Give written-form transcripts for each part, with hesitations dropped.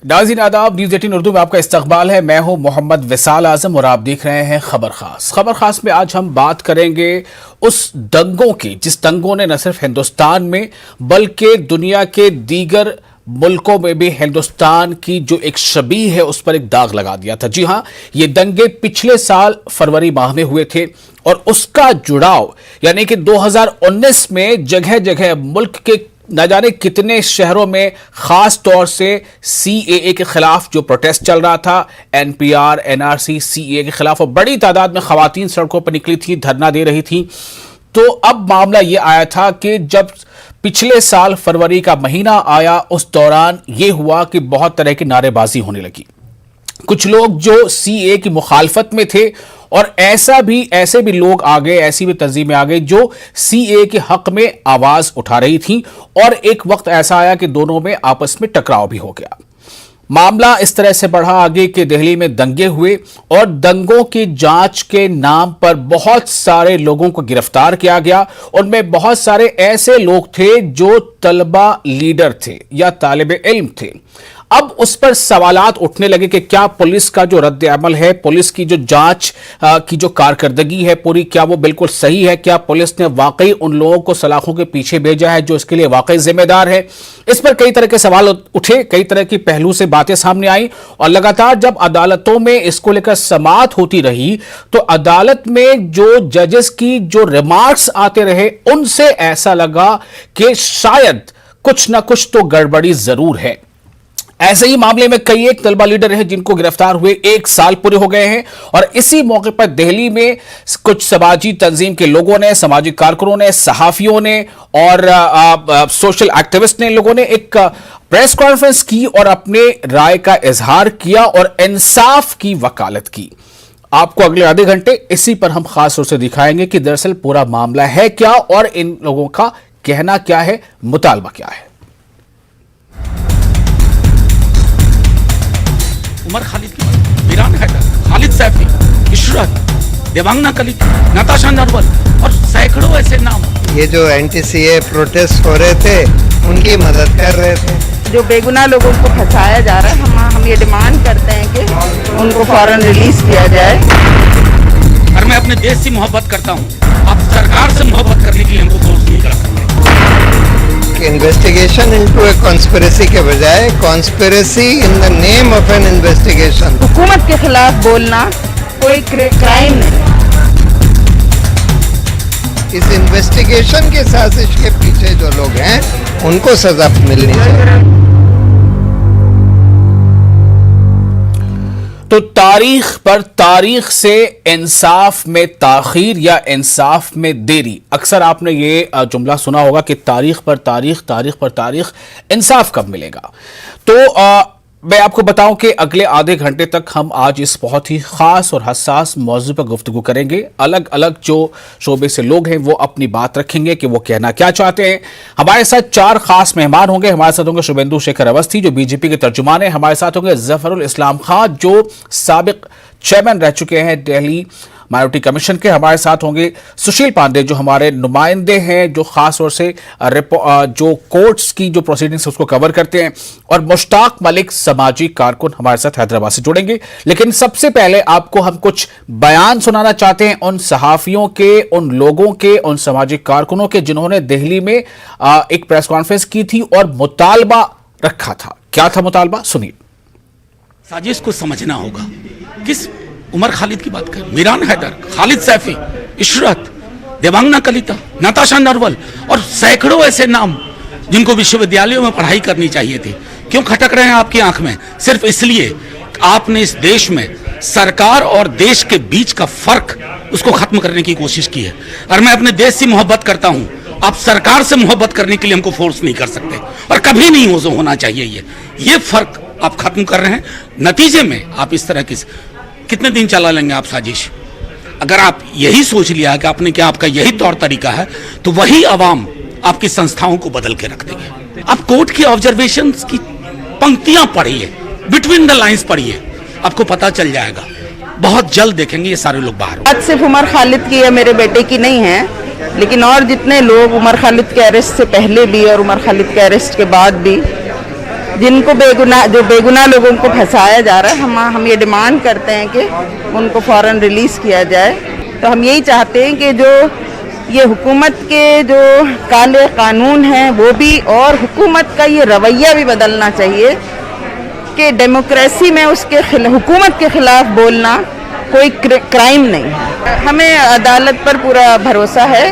नाज़रीन आदाब, न्यूज़ 18 उर्दू में आपका इस्तकबाल है। मैं हूं मोहम्मद विसाल आजम और आप देख रहे हैं खबर खास। खबर खास में आज हम बात करेंगे उस दंगों की जिस दंगों ने न सिर्फ हिंदुस्तान में बल्कि दुनिया के दीगर मुल्कों में भी हिंदुस्तान की जो एक शबीह है उस पर एक दाग लगा दिया था। जी हां, ये दंगे पिछले साल फरवरी माह में हुए थे और उसका जुड़ाव यानी कि 2019 में जगह जगह मुल्क के न जाने कितने शहरों में खास तौर से सीएए के खिलाफ जो प्रोटेस्ट चल रहा था, एनपीआर, एनआरसी, सीएए के खिलाफ, और बड़ी तादाद में खवातीन सड़कों पर निकली थी, धरना दे रही थी। तो अब मामला ये आया था कि जब पिछले साल फरवरी का महीना आया उस दौरान ये हुआ कि बहुत तरह की नारेबाजी होने लगी। कुछ लोग जो सीए की मुखालफत में थे और ऐसे भी लोग आ गए, ऐसी भी तंजीमें आ गई जो सीए के हक में आवाज उठा रही थी और एक वक्त ऐसा आया कि दोनों में आपस में टकराव भी हो गया। मामला इस तरह से बढ़ा आगे कि दिल्ली में दंगे हुए और दंगों की जांच के नाम पर बहुत सारे लोगों को गिरफ्तार किया गया। उनमें बहुत सारे ऐसे लोग थे जो तलबा लीडर थे या तालिब इल्म थे। अब उस पर सवालात उठने लगे कि क्या पुलिस का जो रद्द अमल है, पुलिस की जो जांच की जो कारकर्दगी है पूरी, क्या वो बिल्कुल सही है? क्या पुलिस ने वाकई उन लोगों को सलाखों के पीछे भेजा है जो इसके लिए वाकई जिम्मेदार है? इस पर कई तरह के सवाल उठे, कई तरह की पहलू से बातें सामने आई और लगातार जब अदालतों में इसको लेकर समाअत होती रही तो अदालत में जो जजेस की जो रिमार्क्स आते रहे उनसे ऐसा लगा कि शायद कुछ ना कुछ तो गड़बड़ी जरूर है। ऐसे ही मामले में कई एक तलबा लीडर हैं जिनको गिरफ्तार हुए 1 साल पूरे हो गए हैं और इसी मौके पर दिल्ली में कुछ समाजी तंजीम के लोगों ने, सामाजिक कारकुनों ने, सहाफियों ने और सोशल एक्टिविस्ट ने, लोगों ने एक प्रेस कॉन्फ्रेंस की और अपने राय का इजहार किया और इंसाफ की वकालत की। आपको अगले आधे घंटे इसी पर हम खास तौर से दिखाएंगे कि दरअसल पूरा मामला है क्या और इन लोगों का कहना क्या है, मुतालबा क्या है। उमर खालिद की, मीरान हैदर, खालिद सैफी, इशरत, देवांगना कलिक, नताशा नरवल और सैकड़ों ऐसे नाम। ये जो एंटी सीए प्रोटेस्ट हो रहे थे उनकी मदद कर रहे थे। जो बेगुनाह लोगों को फंसाया जा रहा है, हम ये डिमांड करते हैं कि उनको फौरन रिलीज किया जाए। और मैं अपने देश से मोहब्बत करता हूँ, आप सरकार से मोहब्बत करने के लिए हमको फोर्स नहीं कर सकते। इन्वेस्टिगेशन इनटू ए कॉन्स्पिरेसी के बजाय conspiracy in the name of N investigation. हुकूमत के खिलाफ बोलना कोई क्राइम नहीं। इस इन्वेस्टिगेशन के साजिश के पीछे जो लोग हैं उनको सजा मिलनी चाहिए। तो तारीख पर तारीख से इंसाफ में ताखीर या इंसाफ में देरी, अक्सर आपने ये जुमला सुना होगा कि तारीख पर तारीख, तारीख पर तारीख, इंसाफ कब मिलेगा? तो मैं आपको बताऊं कि अगले आधे घंटे तक हम आज इस बहुत ही खास और हसास मौजू पर गुफ्तगू करेंगे। अलग अलग जो शोबे से लोग हैं वो अपनी बात रखेंगे कि वो कहना क्या चाहते हैं। हमारे साथ 4 खास मेहमान होंगे। हमारे साथ होंगे शुभेंदु शेखर अवस्थी जो बीजेपी के तर्जुमान है। हमारे साथ होंगे जफरुल इस्लाम खान जो साबिक चेयरमैन रह चुके हैं दिल्ली माइनॉरिटी कमीशन के। हमारे साथ होंगे सुशील पांडे जो हमारे नुमाइंदे हैं, जो खास तौर से जो कोर्ट्स की जो प्रोसीडिंग्स उसको कवर करते हैं, और मुश्ताक मलिक समाजी कारकुन हमारे साथ हैदराबाद से जुड़ेंगे। लेकिन सबसे पहले आपको हम कुछ बयान सुनाना चाहते हैं उन सहाफियों के, उन लोगों के, उन सामाजिक कारकुनों के जिन्होंने दिल्ली में एक प्रेस कॉन्फ्रेंस की थी और मुतालबा रखा था। क्या था मुतालबा, सुनिए। साजिश को समझना होगा। किस उमर खालिद की बात कर, मीरान हैदर, खालिद सैफी, इशरत, देवांगना कलिता, नताशा नरवल और सैकड़ों ऐसे नाम जिनको विश्वविद्यालयों में पढ़ाई करनी चाहिए थी, क्यों खटक रहे हैं आपकी आंख में? सिर्फ इसलिए आपने इस देश में सरकार और देश के बीच का फर्क उसको खत्म करने की कोशिश की है। और मैं अपने देश से मोहब्बत करता हूं, आप सरकार से मोहब्बत करने के लिए हमको फोर्स नहीं कर सकते और कभी नहीं होना चाहिए। ये फर्क आप खत्म कर रहे हैं। नतीजे में आप इस तरह की कितने दिन चला लेंगे आप साजिश? अगर आप यही सोच लिया कि आपने क्या आपका यही तौर तरीका है तो वही अवाम आपकी संस्थाओं को बदल के रख देगी। आप कोर्ट की ऑब्जर्वेशंस की पंक्तियां पढ़िए, बिटवीन द लाइंस पढ़िए, आपको पता चल जाएगा। बहुत जल्द देखेंगे ये सारे लोग बाहर। बात सिर्फ उमर खालिद की या मेरे बेटे की नहीं है, लेकिन और जितने लोग उमर खालिद के अरेस्ट से पहले भी और उमर खालिद के अरेस्ट के बाद भी जिनको जो बेगुनाह लोगों को फंसाया जा रहा है, हम ये डिमांड करते हैं कि उनको फ़ौरन रिलीज़ किया जाए। तो हम यही चाहते हैं कि जो ये हुकूमत के जो काले कानून हैं वो भी, और हुकूमत का ये रवैया भी बदलना चाहिए कि डेमोक्रेसी में उसके हुकूमत के खिलाफ बोलना कोई क्राइम नहीं है। हमें अदालत पर पूरा भरोसा है,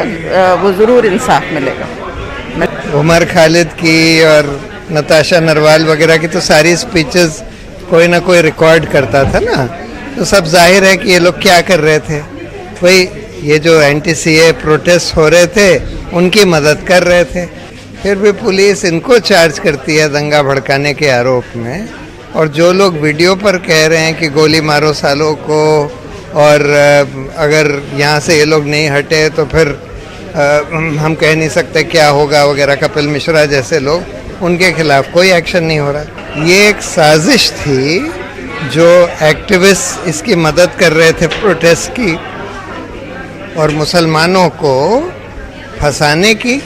वो ज़रूर इंसाफ मिलेगा। उमर खालिद की और नताशा नरवाल वगैरह की तो सारी स्पीचेस कोई ना कोई रिकॉर्ड करता था ना, तो सब जाहिर है कि ये लोग क्या कर रहे थे। वही ये जो एंटी सीए प्रोटेस्ट हो रहे थे उनकी मदद कर रहे थे। फिर भी पुलिस इनको चार्ज करती है दंगा भड़काने के आरोप में, और जो लोग वीडियो पर कह रहे हैं कि गोली मारो सालों को, और अगर यहाँ से ये लोग नहीं हटे तो फिर हम कह नहीं सकते क्या होगा वगैरह, कपिल मिश्रा जैसे लोग, उनके खिलाफ कोई एक्शन नहीं हो रहा। ये एक साजिश थी जो एक्टिविस्ट इसकी मदद कर रहे थे प्रोटेस्ट की, और मुसलमानों को फंसाने की,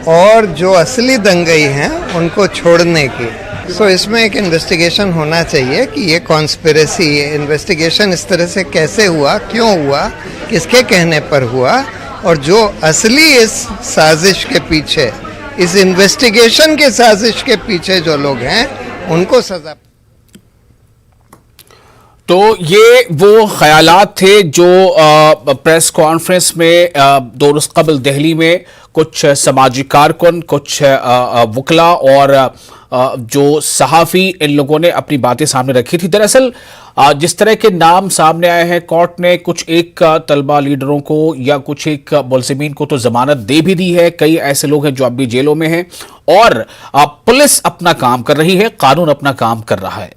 और जो असली दंगई हैं उनको छोड़ने की। सो इसमें एक इन्वेस्टिगेशन होना चाहिए कि ये कॉन्स्पिरेसी, इन्वेस्टिगेशन इस तरह से कैसे हुआ, क्यों हुआ, किसके कहने पर हुआ, और जो असली इस साजिश के पीछे, इस इन्वेस्टिगेशन के साजिश के पीछे जो लोग हैं उनको सजा। तो ये वो ख्यालात थे जो प्रेस कॉन्फ्रेंस में 2 रोज कबल दिल्ली में कुछ समाजी कारकुन, कुछ वकला और जो सहाफ़ी, इन लोगों ने अपनी बातें सामने रखी थी। दरअसल जिस तरह के नाम सामने आए हैं, कोर्ट ने कुछ एक तलबा लीडरों को या कुछ एक मुलज़िमीन को तो जमानत दे भी दी है। कई ऐसे लोग हैं जो अब भी जेलों में हैं, और पुलिस अपना काम कर रही है, कानून अपना काम कर रहा है।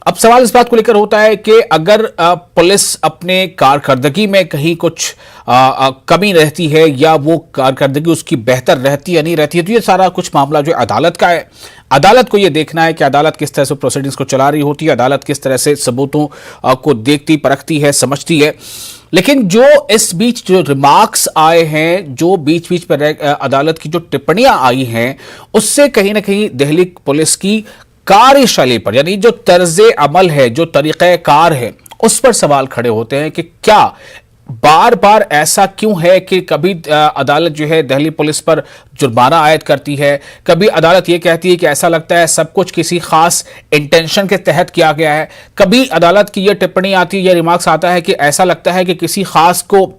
अब सवाल इस बात को लेकर होता है कि अगर पुलिस अपने कारकर्दगी में कहीं कुछ कमी रहती है, या वो कारकर्दगी उसकी बेहतर रहती है नहीं रहती है, तो ये सारा कुछ मामला जो अदालत का है। अदालत को ये देखना है कि अदालत किस तरह से प्रोसीडिंग्स को चला रही होती है, अदालत किस तरह से सबूतों को देखती, परखती है, समझती है। लेकिन जो इस बीच जो रिमार्क्स आए हैं, जो बीच बीच पर अदालत की जो टिप्पणियां आई हैं, उससे कहीं ना कहीं दिल्ली पुलिस की कार्यशैली पर, यानी जो तर्ज़े अमल है, जो तरीक़ेकार है, उस पर सवाल खड़े होते हैं कि क्या बार बार ऐसा क्यों है कि कभी अदालत जो है दिल्ली पुलिस पर जुर्माना आयद करती है, कभी अदालत ये कहती है कि ऐसा लगता है सब कुछ किसी खास इंटेंशन के तहत किया गया है, कभी अदालत की ये टिप्पणी आती है, ये रिमार्क्स आता है कि ऐसा लगता है कि किसी खास को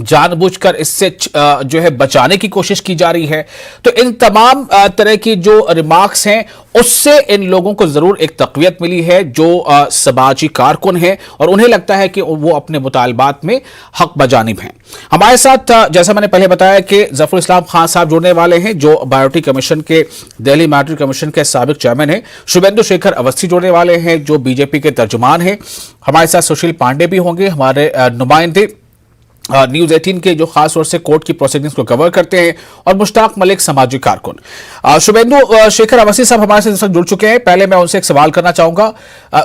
जानबूझकर इससे जो है बचाने की कोशिश की जा रही है। तो इन तमाम तरह की जो रिमार्क्स हैं, उससे इन लोगों को जरूर एक तक़वियत मिली है जो समाजी कारकुन हैं, और उन्हें लगता है कि वो अपने मुतालबात में हक बजानिब हैं। हमारे साथ जैसा मैंने पहले बताया कि ज़फ़रुल इस्लाम खान साहब जुड़ने वाले हैं, जो बायोटिक कमीशन के, दिल्ली बायोटिक कमीशन के साबिक चेयरमैन हैं। शुभेंदु शेखर अवस्थी जुड़ने वाले हैं, जो बीजेपी के तर्जुमान हैं। हमारे साथ सुशील पांडे भी होंगे, हमारे नुमाइंदे न्यूज़ 18 के, जो खास तौर से कोर्ट की प्रोसीडिंग्स को कवर करते हैं, और मुश्ताक मलिक सामाजिक कारकुन। शुभेंदु शेखर अवस्थी साहब हमारे साथ जुड़ चुके हैं। पहले मैं उनसे एक सवाल करना चाहूंगा।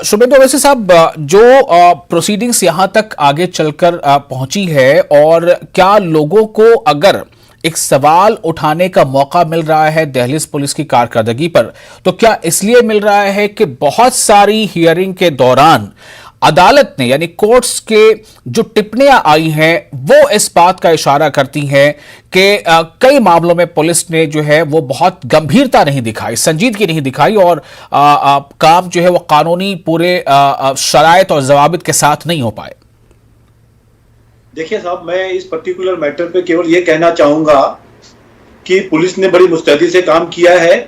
शुभेंदु अवस्थी साहब, जो प्रोसीडिंग्स यहां तक आगे चलकर पहुंची है, और क्या लोगों को अगर एक सवाल उठाने का मौका मिल रहा है दिल्ली पुलिस की कारकर्दगी पर, तो क्या इसलिए मिल रहा है कि बहुत सारी हियरिंग के दौरान अदालत ने, यानी कोर्ट्स के जो टिप्पणियां आई हैं, वो इस बात का इशारा करती हैं कि कई मामलों में पुलिस ने जो है वो बहुत गंभीरता नहीं दिखाई, संजीदगी नहीं दिखाई, और काम जो है वो कानूनी पूरे शराइत और जवाबित के साथ नहीं हो पाए। देखिए साहब, मैं इस पर्टिकुलर मैटर पे केवल ये कहना चाहूंगा कि पुलिस ने बड़ी मुस्तैदी से काम किया है,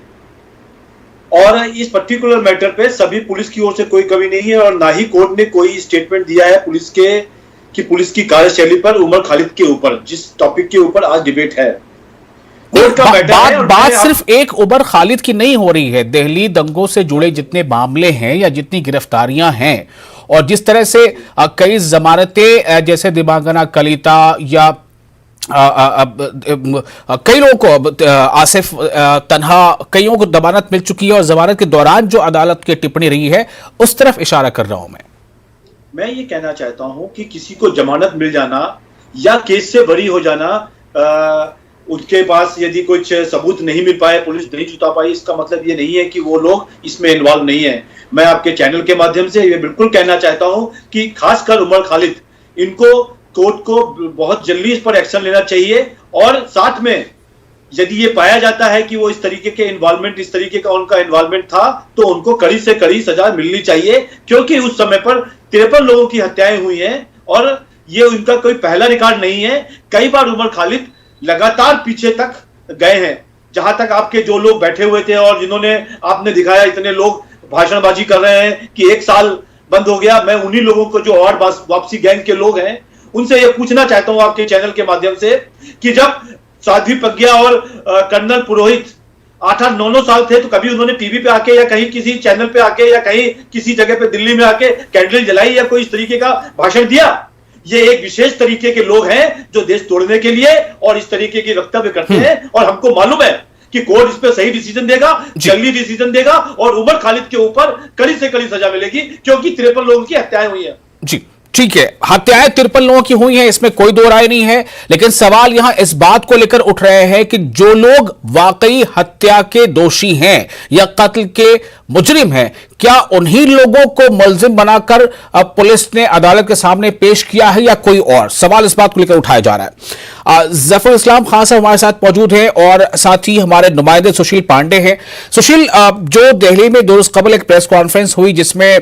और इस पर्टिकुलर मैटर पे सभी पुलिस की ओर से कोई कमी नहीं है, और ना ही कोर्ट ने कोई स्टेटमेंट दिया है पुलिस की कार्यशैली पर, उमर खालिद के ऊपर, जिस टॉपिक के ऊपर आज डिबेट है। कोर्ट का मैटर है, और बात सिर्फ एक उमर खालिद की नहीं हो रही है। दिल्ली दंगों से जुड़े जितने मामले हैं या जितनी गिरफ्तारियां हैं, और जिस तरह से कई जमानतें, जैसे दिबांगना कलिता या कई लोगों को, आसिफ तन्हा, कईयों को जमानत मिल चुकी है, और जमानत के दौरान जो अदालत की टिप्पणी रही है, उस तरफ इशारा कर रहा हूं मैं ये कहना चाहता हूं कि किसी को जमानत मिल जाना या केस से बरी हो जाना उनके पास यदि कुछ सबूत नहीं मिल पाए, पुलिस नहीं जुटा पाई, इसका मतलब ये नहीं है कि वो लोग इसमें इन्वॉल्व नहीं है। मैं आपके चैनल के माध्यम से ये बिल्कुल कहना चाहता हूं कि खासकर उमर खालिद, इनको कोर्ट को बहुत जल्दी इस पर एक्शन लेना चाहिए, और साथ में यदि ये पाया जाता है कि वो इस तरीके का उनका इन्वॉल्वमेंट था, तो उनको कड़ी से कड़ी सजा मिलनी चाहिए, क्योंकि उस समय पर 53 लोगों की हत्याएं हुई हैं और ये उनका कोई पहला रिकॉर्ड नहीं है। कई बार उमर खालिद लगातार पीछे तक गए हैं। जहां तक आपके जो लोग बैठे हुए थे और जिन्होंने आपने दिखाया, इतने लोग भाषणबाजी कर रहे हैं कि 1 साल बंद हो गया, मैं उन्हीं लोगों को जो और वापसी गैंग के लोग हैं उनसे ये पूछना चाहता हूं आपके चैनल के माध्यम से कि जब साध्वी प्रज्ञा और कर्नल पुरोहित 8-8, 9-9 साल थे, तो कभी उन्होंने टीवी पे आके या कहीं किसी चैनल पे आके या कहीं किसी जगह पे दिल्ली में आके कैंडल जलाई या कोई इस तरीके का भाषण दिया? ये एक विशेष तरीके के लोग हैं जो देश तोड़ने के लिए और इस तरीके की वक्तव्य करते हैं, और हमको मालूम है कि कोर्ट इस पे सही डिसीजन देगा, जल्दी डिसीजन देगा, और उमर खालिद के ऊपर कड़ी से कड़ी सजा मिलेगी, क्योंकि 53 लोगों की हत्याएं हुई है। जी ठीक है, हत्याएं 53 लोगों की हुई हैं, इसमें कोई दो राय नहीं है, लेकिन सवाल यहां इस बात को लेकर उठ रहे हैं कि जो लोग वाकई हत्या के दोषी हैं या कत्ल के मुजरिम हैं, क्या उन्हीं लोगों को मुलजिम बनाकर अब पुलिस ने अदालत के सामने पेश किया है या कोई और? सवाल इस बात को लेकर उठाया जा रहा है। जफर इस्लाम खान साहब हमारे साथ मौजूद हैं और साथ ही हमारे नुमाइंदे सुशील पांडे हैं। सुशील, जो दिल्ली में 2 रोज कबल एक प्रेस कॉन्फ्रेंस हुई जिसमें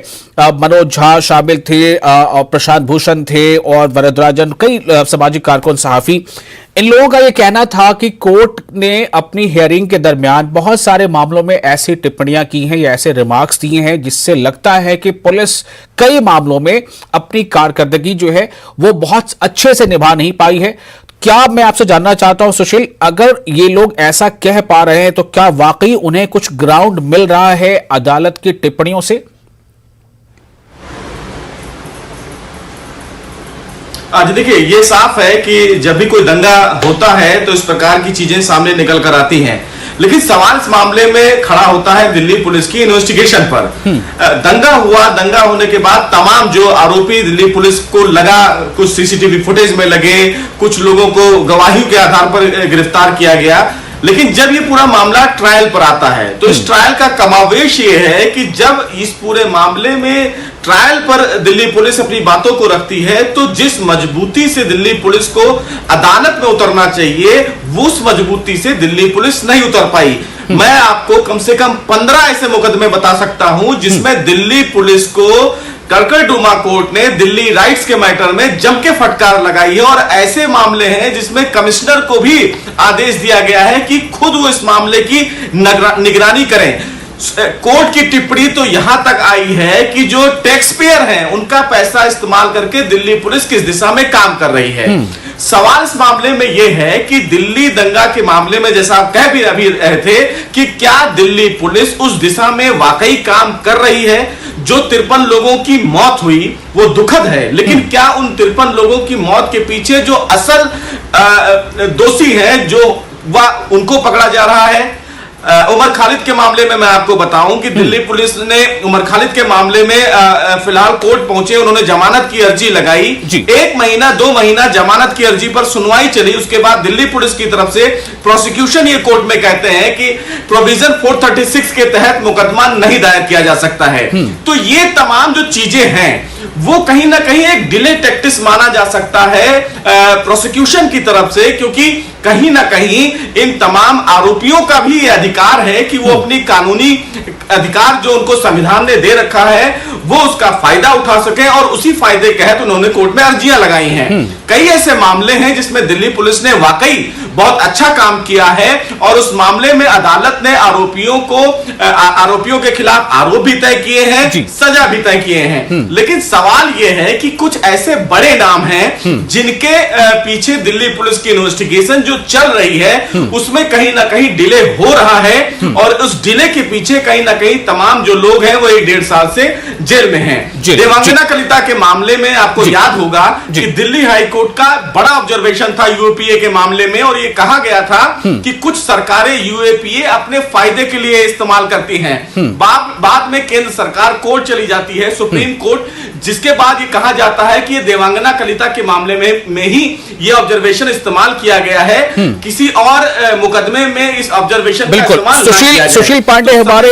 मनोज झा शामिल थे और प्रशांत भूषण थे और वरदराजन, कई सामाजिक कारकुन, सहाफी, इन लोगों का यह कहना था कि कोर्ट ने अपनी हियरिंग के दरमियान बहुत सारे मामलों में ऐसी टिप्पणियां की हैं या ऐसे रिमार्क्स दिए हैं जिससे लगता है कि पुलिस कई मामलों में अपनी कारकर्दगी जो है वो बहुत अच्छे से निभा नहीं पाई है। क्या, मैं आपसे जानना चाहता हूं सुशील, अगर ये लोग ऐसा कह पा रहे हैं तो क्या वाकई उन्हें कुछ ग्राउंड मिल रहा है अदालत की टिप्पणियों से? आज देखिए, ये साफ है कि जब भी कोई दंगा होता है तो इस प्रकार की चीजें सामने निकल कर आती हैं, लेकिन सवाल इस मामले में खड़ा होता है दिल्ली पुलिस की इन्वेस्टिगेशन पर। दंगा हुआ, दंगा होने के बाद तमाम जो आरोपी दिल्ली पुलिस को लगा, कुछ सीसीटीवी फुटेज में लगे, कुछ लोगों को गवाहियों के आधार पर गिरफ्तार किया गया, लेकिन जब ये पूरा मामला ट्रायल पर आता है तो इस ट्रायल का कमावेश ये है कि जब इस पूरे मामले में ट्रायल पर दिल्ली पुलिस अपनी बातों को रखती है तो जिस मजबूती से दिल्ली पुलिस को अदालत में उतरना चाहिए वो उस मजबूती से दिल्ली पुलिस नहीं उतर पाई। मैं आपको कम से कम 15 ऐसे मुकदमे बता सकता हूं जिसमें दिल्ली पुलिस को कड़कड़डूमा कोर्ट ने दिल्ली राइट्स के मैटर में जम के फटकार लगाई है, और ऐसे मामले हैं जिसमें कमिश्नर को भी आदेश दिया गया है कि खुद वो इस मामले की निगरानी करें। कोर्ट की टिप्पणी तो यहां तक आई है कि जो टैक्स पेयर हैं उनका पैसा इस्तेमाल करके दिल्ली पुलिस किस दिशा में काम कर रही है। सवाल इस मामले में यह है कि दिल्ली दंगा के मामले में, जैसा आप कह भी अभी रहे थे, कि क्या दिल्ली पुलिस उस दिशा में वाकई काम कर रही है? जो 53 लोगों की मौत हुई वो दुखद है, लेकिन क्या उन 53 लोगों की मौत के पीछे जो असल दोषी हैं, जो वह उनको पकड़ा जा रहा है? उमर खालिद के मामले में मैं आपको बताऊं कि दिल्ली पुलिस ने उमर खालिद के मामले में फिलहाल कोर्ट पहुंचे, उन्होंने जमानत की अर्जी लगाई। 1 महीना 2 महीना जमानत की अर्जी पर सुनवाई चली, उसके बाद दिल्ली पुलिस की तरफ से प्रोसिक्यूशन ये कोर्ट में कहते हैं कि प्रोविजन 436 के तहत मुकदमा नहीं दायर किया जा सकता है। तो ये तमाम जो चीजें हैं वो कहीं ना कहीं एक डिले टैक्टिस माना जा सकता है प्रोसिक्यूशन की तरफ से, क्योंकि कहीं ना कहीं इन तमाम आरोपियों का भी ये अधिकार है कि वो अपनी कानूनी अधिकार जो उनको संविधान ने दे रखा है वो उसका फायदा उठा सके, और उसी फायदे के तहत उन्होंने कोर्ट में अर्जियां लगाई हैं। कई ऐसे मामले हैं जिसमें दिल्ली पुलिस ने वाकई बहुत अच्छा काम किया है, और उस मामले में अदालत ने आरोपियों के खिलाफ आरोप भी तय किए हैं, सजा भी तय किए हैं। लेकिन सवाल यह है कि कुछ ऐसे बड़े नाम हैं जिनके पीछे दिल्ली पुलिस की इन्वेस्टिगेशन जो चल रही है उसमें कहीं ना कहीं डिले हो रहा है, और उस डिले के पीछे कहीं ना कहीं तमाम जो लोग हैं वो 1-1.5 साल से जेल में हैं। देवांगना कलिता के मामले में आपको याद होगा कि दिल्ली हाईकोर्ट का बड़ा ऑब्जर्वेशन था यूपीए के मामले में, और ये कहा गया था कि कुछ सरकारें यूएपीए अपने फायदे के लिए इस्तेमाल करती हैं। बाद में केंद्र सरकार कोर्ट चली जाती है, सुप्रीम कोर्ट, जिसके बाद ये कहा जाता है कि ये देवांगना कलिता के मामले में ही ये ऑब्जर्वेशन इस्तेमाल किया गया है, किसी और मुकदमे में इस ऑब्जर्वेशन का इस्तेमाल नहीं किया गया है। सुशील पांडे हमारे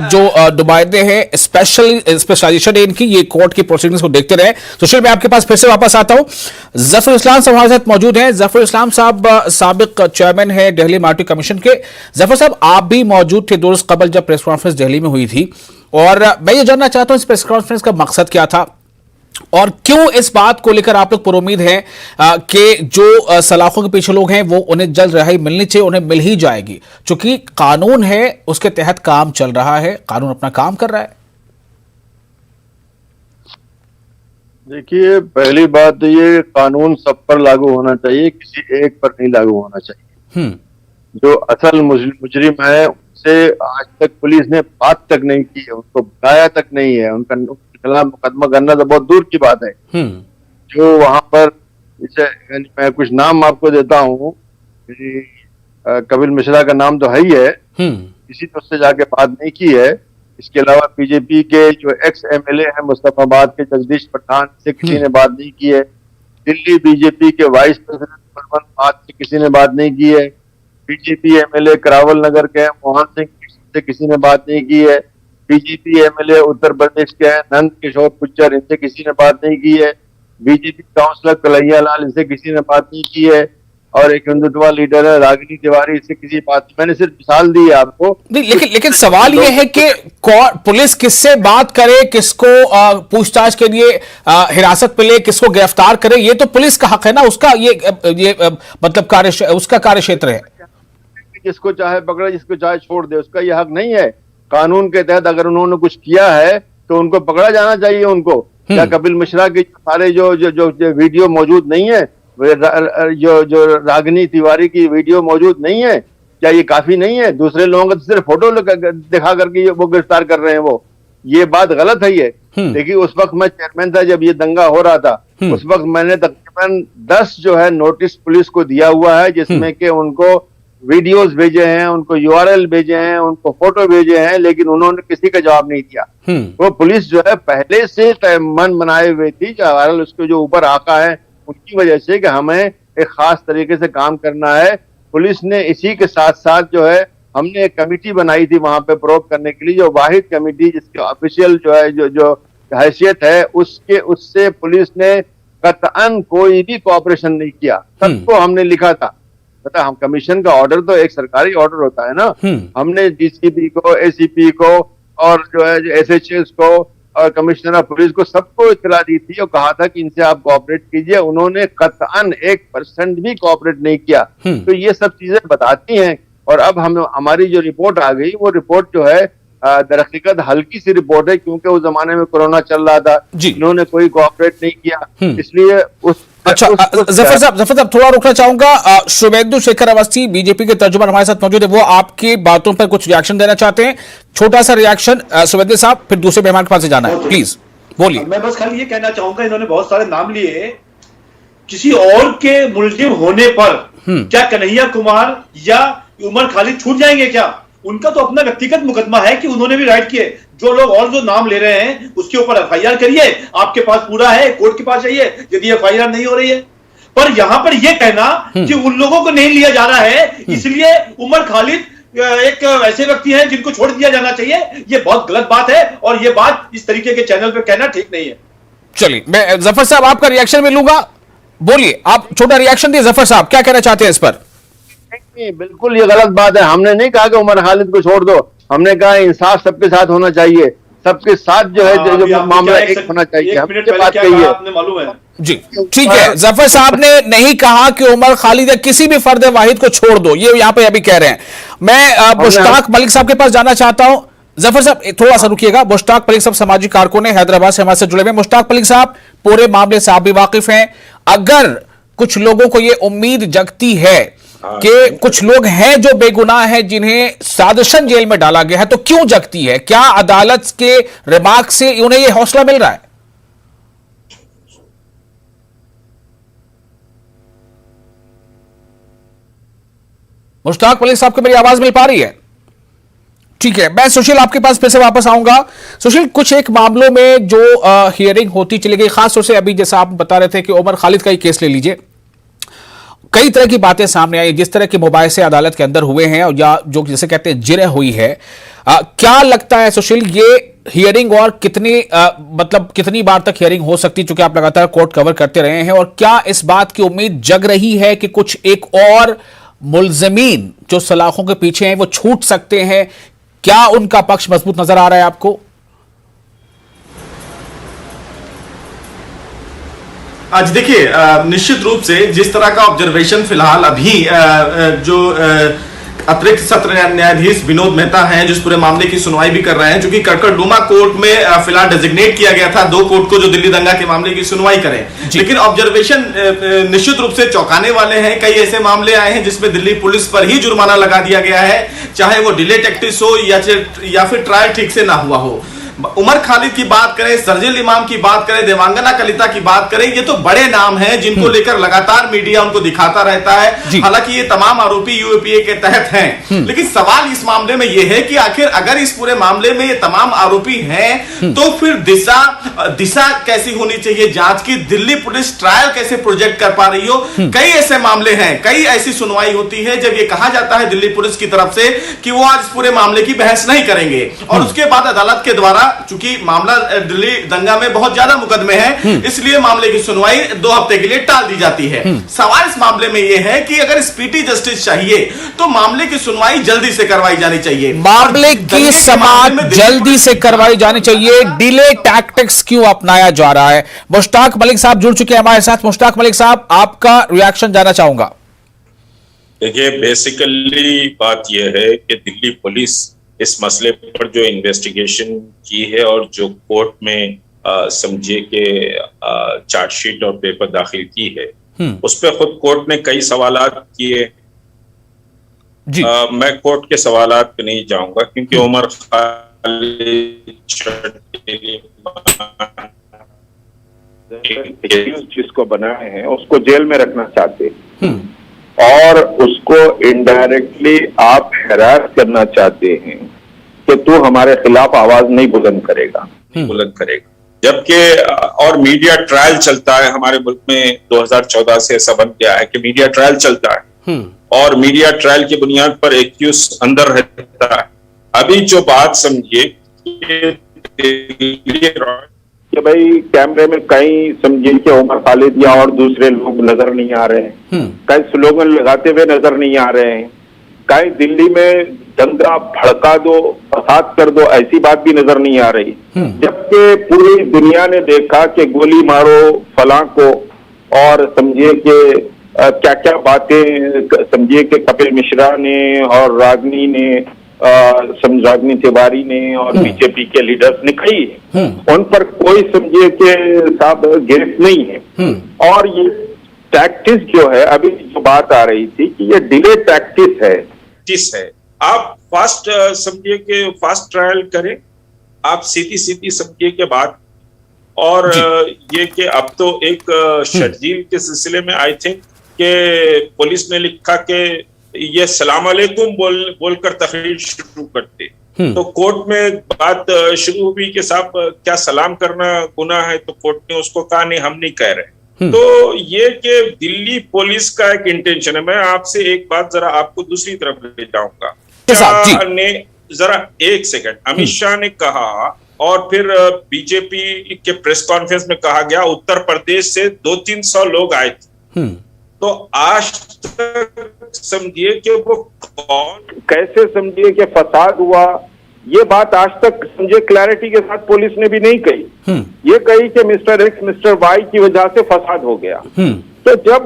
जो नुमाइंदे हैं स्पेशलाइजेशन इनकी, ये कोर्ट की प्रोसीडिंग्स को देखते रहे। सुशील, मैं आपके पास फिर से वापस आता हूं। जफर इस्लाम साहब हमारे साथ मौजूद हैं। जफर इस्लाम साहब साबिक चेयरमैन है दिल्ली मार्टी कमीशन के। जफर साहब, आप भी मौजूद थे 2 रोज कबल जब प्रेस कॉन्फ्रेंस दिल्ली में हुई थी, और मैं ये जानना चाहता हूं इस प्रेस कॉन्फ्रेंस का मकसद क्या था और क्यों इस बात को लेकर आप लोग पुरुमीद हैं कि जो सलाखों के पीछे लोग हैं वो उन्हें जल्द रिहाई मिलनी चाहिए, उन्हें मिल ही जाएगी, क्योंकि कानून है उसके तहत काम चल रहा है, कानून अपना काम कर रहा है। देखिए, पहली बात तो ये कानून सब पर लागू होना चाहिए, किसी एक पर नहीं लागू होना चाहिए। जो असल मुजरिम है उनसे आज तक पुलिस ने बात तक नहीं की है, उनको बुलाया तक नहीं है, उनका खिलाफ मुकदमा करना तो बहुत दूर की बात है। जो वहां पर जैसे मैं कुछ नाम आपको देता हूँ, कपिल मिश्रा का नाम तो है ही है, किसी तो उससे जाके बात नहीं की है। इसके अलावा बीजेपी के जो एक्स एमएलए हैं मुस्तफाबाद के जगदीश पठान से किसी ने बात नहीं की है। दिल्ली बीजेपी के वाइस प्रेसिडेंट बलवंत पाठ से किसी ने बात नहीं की है। बीजेपी एमएलए करावल नगर के मोहन सिंह से किसी ने बात नहीं की है। बीजेपी एमएलए उत्तर प्रदेश के नंद किशोर गुज्जर, इनसे किसी ने बात नहीं की है। बीजेपी काउंसलर कन्हैया लाल, इनसे किसी ने बात नहीं की है। और एक हिंदुत्व लीडर है रागिनी तिवारी, इससे किसी बात, मैंने सिर्फ मिसाल दी है आपको। लेकिन सवाल यह है कि पुलिस किससे बात करे, किसको पूछताछ के लिए हिरासत पे ले, किसको गिरफ्तार करे, ये तो पुलिस का हक है ना, उसका ये मतलब उसका कार्य क्षेत्र है। जिसको चाहे पकड़े, जिसको चाहे छोड़ दे, उसका ये हक नहीं है। कानून के तहत अगर उन्होंने कुछ किया है तो उनको पकड़ा जाना चाहिए। उनको क्या कपिल मिश्रा के सारे जो जो जो, जो वीडियो मौजूद नहीं है, जो रागिनी तिवारी की वीडियो मौजूद नहीं है, क्या ये काफी नहीं है? दूसरे लोगों को सिर्फ फोटो दिखा करके वो गिरफ्तार कर रहे हैं, वो ये बात गलत है। ये देखिए, उस वक्त मैं चेयरमैन था जब ये दंगा हो रहा था, उस वक्त मैंने तकरीबन 10 जो है नोटिस पुलिस को दिया हुआ है, जिसमें कि उनको वीडियोस भेजे हैं, उनको यूआरएल भेजे हैं, उनको फोटो भेजे हैं, लेकिन उन्होंने किसी का जवाब नहीं दिया। वो पुलिस जो है पहले से मन बनाए हुए थी, वायरल उसके जो ऊपर आका है उनकी वजह से, कि हमें एक खास तरीके से काम करना है। पुलिस ने इसी के साथ साथ जो है, हमने एक कमेटी बनाई थी वहां पे प्रोब करने के लिए, जो वाहिद कमेटी जिसकी ऑफिशियल जो है जो हैसियत है, उससे पुलिस ने कतअन कोई भी कोऑपरेशन नहीं किया। सबको हमने लिखा था, पता, हम कमीशन का ऑर्डर तो एक सरकारी ऑर्डर होता है ना, हमने डीसीपी को, एसीपी को और जो है एसएचएस को और कमिश्नर ऑफ पुलिस को सबको इत्तला दी थी और कहा था कि इनसे आप कोऑपरेट कीजिए। उन्होंने कतअन 1% भी कोऑपरेट नहीं किया। तो ये सब चीजें बताती हैं। और अब हमारी जो रिपोर्ट आ गई, वो रिपोर्ट जो है दरहकीकत हल्की सी रिपोर्ट है, क्योंकि उस जमाने में कोरोना चल रहा था, इन्होंने कोई कोऑपरेट नहीं किया, इसलिए जफर साहब थोड़ा रुकना चाहूंगा। शुभेंदु शेखर अवस्थी बीजेपी के तर्जुमान हमारे साथ मौजूद है, वो आपकी बातों पर कुछ रिएक्शन देना चाहते हैं। छोटा सा रिएक्शन शुभेंदु साहब, फिर दूसरे मेहमान के पास से जाना है, प्लीज बोलिए। मैं बस खाली ये कहना चाहूंगा, इन्होंने बहुत सारे नाम लिए, किसी और के मुलजिम होने पर क्या कन्हैया कुमार या उमर खालिद छूट जाएंगे क्या? उनका तो अपना व्यक्तिगत मुकदमा है कि उन्होंने भी राइट किए। जो लोग और जो नाम ले रहे हैं उसके ऊपर एफआईआर करिए, आपके पास पूरा है, कोर्ट के पास जाइए यदि एफआईआर नहीं हो रही है। पर यहां पर यह कहना कि उन लोगों को नहीं लिया जा रहा है, इसलिए उमर खालिद एक ऐसे व्यक्ति हैं जिनको छोड़ दिया जाना चाहिए, यह बहुत गलत बात है और यह बात इस तरीके के चैनल पर कहना ठीक नहीं है। चलिए, मैं जफर साहब आपका रिएक्शन में लूंगा, बोलिए, आप छोटा रिएक्शन दिए। जफर साहब क्या कहना चाहते हैं इस पर? नहीं, बिल्कुल ये गलत बात है। हमने नहीं कहा कि उमर खालिद को छोड़ दो, हमने कहा इंसाफ सबके साथ होना चाहिए, सबके साथ जो है जो मामला एक होना चाहिए। हमने बात कही है, आपने मालूम है जी, ठीक है। जफर साहब ने नहीं कहा कि उमर खालिद या किसी भी फर्द वाहिद को छोड़ दो, ये यहां पे अभी कह रहे हैं। मैं मुश्ताक मलिक साहब के पास जाना चाहता हूं। जफर साहब थोड़ा सा रुकिएगा। मुश्ताक मलिक साहब सामाजिक कारकुन है, हैदराबाद से हमारे से जुड़े हुए। मुश्ताक मलिक साहब, पूरे मामले से आप भी वाकिफ हैं। अगर कुछ लोगों को यह उम्मीद जगती है कि कुछ लोग हैं जो बेगुनाह हैं, जिन्हें साजिशन जेल में डाला गया है, तो क्यों जगती है? क्या अदालत के रिमार्क से उन्हें यह हौसला मिल रहा है? मुश्ताक मलिक साहब को मेरी आवाज मिल पा रही है? ठीक है, मैं सुशील आपके पास फिर से वापस आऊंगा। सुशील, कुछ एक मामलों में जो हियरिंग होती चली गई, खासतौर से अभी जैसा आप बता रहे थे कि उमर खालिद का ही केस ले लीजिए, कई तरह की बातें सामने आई, जिस तरह के मुबाहिसे अदालत के अंदर हुए हैं या जो जैसे कहते हैं जिरह हुई है। क्या लगता है सुशील, ये हियरिंग और मतलब कितनी बार तक हियरिंग हो सकती, चूंकि आप लगातार कोर्ट कवर करते रहे हैं, और क्या इस बात की उम्मीद जग रही है कि कुछ एक और मुल्ज़मीन जो सलाखों के पीछे हैं वो छूट सकते हैं? क्या उनका पक्ष मजबूत नजर आ रहा है आपको? आज देखिए, निश्चित रूप से जिस तरह का ऑब्जर्वेशन फिलहाल अभी जो अतिरिक्त सत्र न्यायाधीश विनोद मेहता हैं, जो इस पूरे मामले की सुनवाई भी कर रहे हैं, जो कि कड़कड़डूमा कोर्ट में फिलहाल डेजिग्नेट किया गया था 2 कोर्ट को जो दिल्ली दंगा के मामले की सुनवाई करें, लेकिन ऑब्जर्वेशन निश्चित रूप से चौंकाने वाले हैं। कई ऐसे मामले आए हैं जिसमें दिल्ली पुलिस पर ही जुर्माना लगा दिया गया है, चाहे वो डिले टैक्टिस हो या फिर ट्रायल ठीक से ना हुआ हो। उमर खालिद की बात करें, शरजील इमाम की बात करें, देवांगना कलिता की बात करें, ये तो बड़े नाम हैं जिनको लेकर लगातार मीडिया उनको दिखाता रहता है। हालांकि ये तमाम आरोपी यूएपीए के तहत हैं, लेकिन सवाल इस मामले में ये है कि आखिर अगर इस पूरे मामले में ये तमाम आरोपी हैं तो फिर दिशा कैसी होनी चाहिए जांच की? दिल्ली पुलिस ट्रायल कैसे प्रोजेक्ट कर पा रही हो? कई ऐसे मामले हैं, कई ऐसी सुनवाई होती है जब ये कहा जाता है दिल्ली पुलिस की तरफ से कि वो आज इस पूरे मामले की बहस नहीं करेंगे, और उसके बाद अदालत के द्वारा, चूंकि मामला दिल्ली दंगा में बहुत ज्यादा मुकदमे हैं, इसलिए मामले की सुनवाई 2 हफ्ते के लिए टाल दी जाती है। सवाल इस मामले में यह है कि अगर स्पीडी जस्टिस चाहिए तो मामले की सुनवाई जल्दी से करवाई जानी चाहिए। मामले की समाप्ति जल्दी से करवाई जानी चाहिए। डिले टैक्टिक्स क्यों अपनाया जा रहा है? मुश्ताक मलिक साहब जुड़ चुके हैं हमारे साथ। मुश्ताक मलिक साहब, आपका रिएक्शन जानना चाहूंगा। देखिए, बेसिकली बात यह है कि दिल्ली पुलिस इस मसले पर जो इन्वेस्टिगेशन की है और जो कोर्ट में समझिए कि चार्जशीट और पेपर दाखिल की है, उस पर खुद कोर्ट ने कई सवालात किए। मैं कोर्ट के सवालात पे नहीं जाऊंगा क्योंकि उमर खालिद जिसको बनाए हैं उसको जेल में रखना चाहते हैं और उसको इनडायरेक्टली आप हैरास करना चाहते हैं कि तू हमारे खिलाफ आवाज नहीं बुलंद करेगा। जबकि और मीडिया ट्रायल चलता है हमारे मुल्क में 2014 से ऐसा बन गया है कि मीडिया ट्रायल चलता है और मीडिया ट्रायल की बुनियाद पर एक्यूज अंदर रहता है। अभी जो बात समझिए कि भाई कैमरे में कहीं समझिए कि उमर खालिद या और दूसरे लोग नजर नहीं आ रहे हैं, कहीं स्लोगन लगाते हुए नजर नहीं आ रहे हैं, कहीं दिल्ली में दंगा भड़का दो, फसाद कर दो, ऐसी बात भी नजर नहीं आ रही। जबकि पूरी दुनिया ने देखा कि गोली मारो फलां को, और समझिए कि क्या क्या बातें समझिए कि कपिल मिश्रा ने और रागनी ने रागनी तिवारी ने और बीजेपी के लीडर्स ने कही है, उन पर कोई समझिए कि साहब गिरफ्त नहीं है। और ये टैक्टिस जो है, अभी जो बात आ रही थी कि ये डिले टैक्टिस है। आप फास्ट समझिए कि फास्ट ट्रायल करें, आप सीधी समझिए के बात, और ये कि अब तो एक शर्जील के सिलसिले में आई थिंक कि पुलिस ने लिखा कि ये सलाम अलैकुम बोलकर तकरीर शुरू करते, तो कोर्ट में बात शुरू हुई कि साहब क्या सलाम करना गुनाह है, तो कोर्ट ने उसको कहा नहीं, हम नहीं कह रहे। तो ये कि दिल्ली पुलिस का एक इंटेंशन है। मैं आपसे एक बात जरा आपको दूसरी तरफ ले जाऊंगा। ने जरा एक सेकंड, अमित शाह ने कहा और फिर बीजेपी के प्रेस कॉन्फ्रेंस में कहा गया उत्तर प्रदेश से 200-300 लोग आए थे, तो आज तक समझिए कि वो कौन, कैसे समझिए कि फसाद हुआ, ये बात आज तक समझिए क्लैरिटी के साथ पुलिस ने भी नहीं कही। ये कही कि मिस्टर एक्स मिस्टर वाई की वजह से फसाद हो गया। तो जब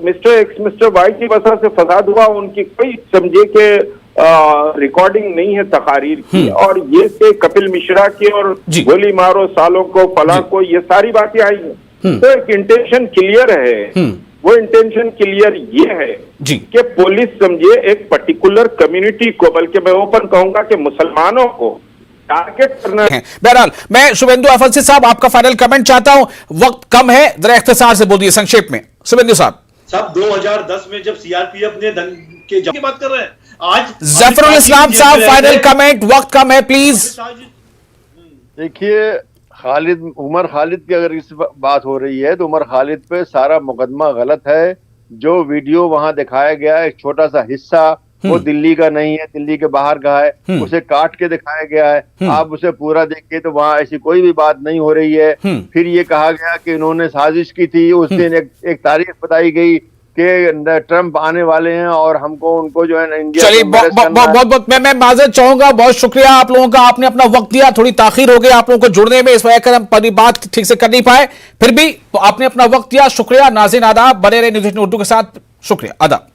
मिस्टर एक्स मिस्टर वाई की वजह से फसाद हुआ, उनकी कोई समझिए कि रिकॉर्डिंग नहीं है तकारीर की, और ये कि कपिल मिश्रा की और गोली मारो सालों को फला को, ये सारी बातें आई हैं। तो एक इंटेंशन क्लियर है। वो इंटेंशन क्लियर ये है कि पुलिस समझिए एक पर्टिकुलर कम्युनिटी को, बल्कि मैं ओपन कहूंगा कि मुसलमानों को टारगेट करना है। बहरहाल, मैं शुभेंदु अफजल साहब आपका फाइनल कमेंट चाहता हूं, वक्त कम है, जरा इख्तिसार से बोलिए संक्षेप में। शुभेंदु साहब। सब 2010 में जब सीआरपीएफ ने के की बात कर रहे हैं आज। जफरुल इस्लाम साहब, फाइनल कमेंट, वक्त कम है प्लीज। देखिए, उमर खालिद की अगर इस बात हो रही है तो उमर खालिद पे सारा मुकदमा गलत है। जो वीडियो वहां दिखाया गया है, एक छोटा सा हिस्सा, वो दिल्ली का नहीं है, दिल्ली के बाहर का है, उसे काट के दिखाया गया है। आप उसे पूरा देखिए तो वहां ऐसी कोई भी बात नहीं हो रही है। फिर ये कहा गया कि इन्होंने साजिश की थी, उस दिन एक तारीख बताई गई कि ट्रंप आने वाले हैं और हमको उनको जो है ना इंडिया। चलिए बहुत मैं माजरत चाहूंगा, बहुत शुक्रिया आप लोगों का, आपने अपना वक्त दिया। थोड़ी ताखीर हो गई आप लोगों को जुड़ने में, इस वजह कर हम पूरी बात ठीक से कर नहीं पाए, फिर भी आपने अपना वक्त दिया, शुक्रिया। नाज़रीन आदाब, बने रहे न्यूज़ 18 उर्दू के साथ, शुक्रिया, आदाब।